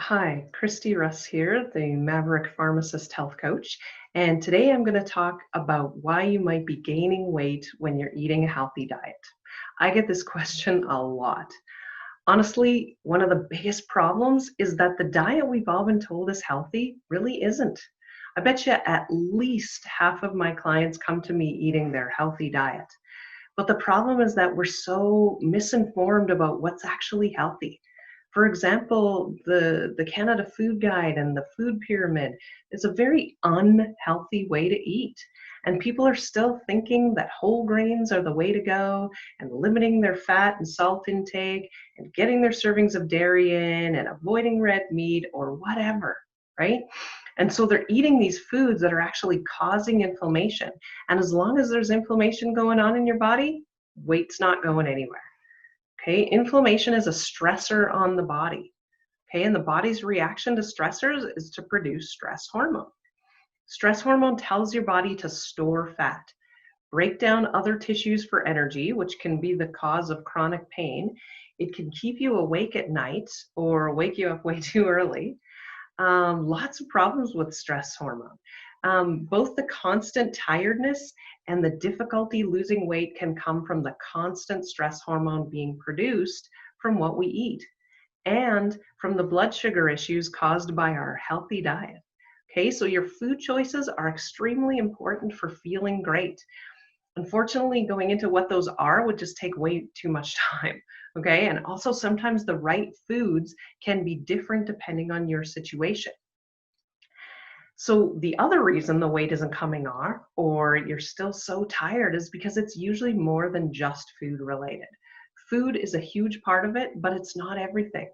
Hi, Christy Russ here, the Maverick Pharmacist Health Coach. And today I'm going to talk about why you might be gaining weight when you're eating a healthy diet. I get this question a lot. Honestly, one of the biggest problems is that the diet we've all been told is healthy really isn't. I bet you at least half of my clients come to me eating their healthy diet. But the problem is that we're so misinformed about what's actually healthy. For example, the Canada Food Guide and the food pyramid is a very unhealthy way to eat. And people are still thinking that whole grains are the way to go and limiting their fat and salt intake and getting their servings of dairy in and avoiding red meat or whatever, right? And so they're eating these foods that are actually causing inflammation. And as long as there's inflammation going on in your body, weight's not going anywhere. Okay, inflammation is a stressor on the body. Okay, and the body's reaction to stressors is to produce stress hormone. Stress hormone tells your body to store fat, break down other tissues for energy, which can be the cause of chronic pain. It can keep you awake at night or wake you up way too early. Lots of problems with stress hormone. Both the constant tiredness and the difficulty losing weight can come from the constant stress hormone being produced from what we eat and from the blood sugar issues caused by our healthy diet. Okay, so your food choices are extremely important for feeling great. Unfortunately, going into what those are would just take way too much time. Okay, and also sometimes the right foods can be different depending on your situation. So the other reason the weight isn't coming off or you're still so tired is because it's usually more than just food related. Food is a huge part of it, but it's not everything.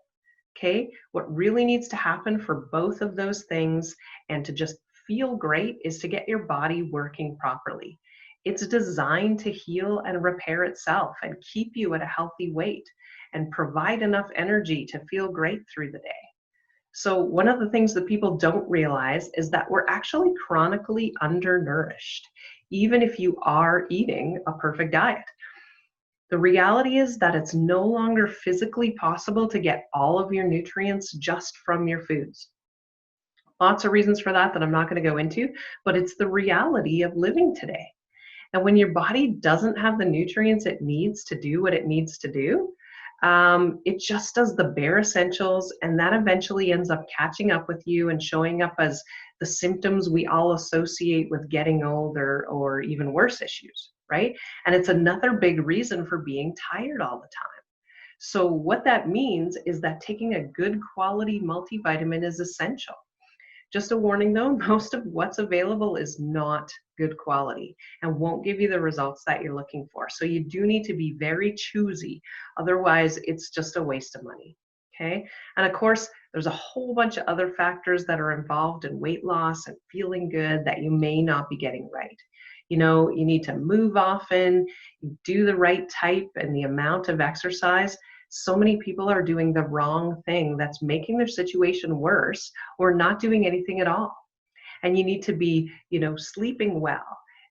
Okay? What really needs to happen for both of those things and to just feel great is to get your body working properly. It's designed to heal and repair itself and keep you at a healthy weight and provide enough energy to feel great through the day. So one of the things that people don't realize is that we're actually chronically undernourished, even if you are eating a perfect diet. The reality is that it's no longer physically possible to get all of your nutrients just from your foods. Lots of reasons for that I'm not going to go into, but it's the reality of living today. And when your body doesn't have the nutrients it needs to do what it needs to do, it just does the bare essentials, and that eventually ends up catching up with you and showing up as the symptoms we all associate with getting older or even worse issues, right? And it's another big reason for being tired all the time. So what that means is that taking a good quality multivitamin is essential. Just a warning though, most of what's available is not good quality and won't give you the results that you're looking for. So you do need to be very choosy. Otherwise, it's just a waste of money. Okay. And of course, there's a whole bunch of other factors that are involved in weight loss and feeling good that you may not be getting right. You know, you need to move often, do the right type and the amount of exercise. So many people are doing the wrong thing that's making their situation worse or not doing anything at all. And you need to be, sleeping well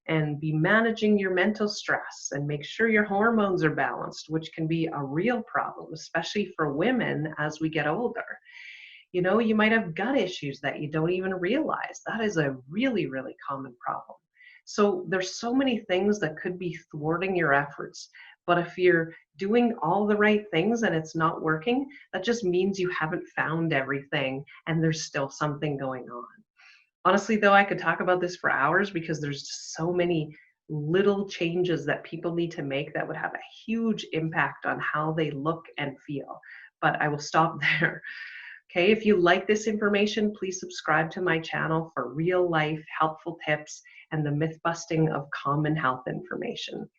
and be managing your mental stress and make sure your hormones are balanced, which can be a real problem, especially for women as we get older. You might have gut issues that you don't even realize. That is a really, really common problem. So there's so many things that could be thwarting your efforts. But if you're doing all the right things and it's not working, that just means you haven't found everything and there's still something going on. Honestly, though, I could talk about this for hours because there's just so many little changes that people need to make that would have a huge impact on how they look and feel. But I will stop there. Okay, if you like this information, please subscribe to my channel for real life helpful tips and the myth busting of common health information.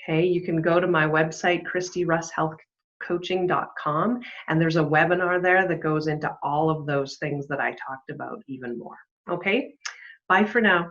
Okay, you can go to my website, ChristyRussHealthCoaching.com, and there's a webinar there that goes into all of those things that I talked about even more. Okay, bye for now.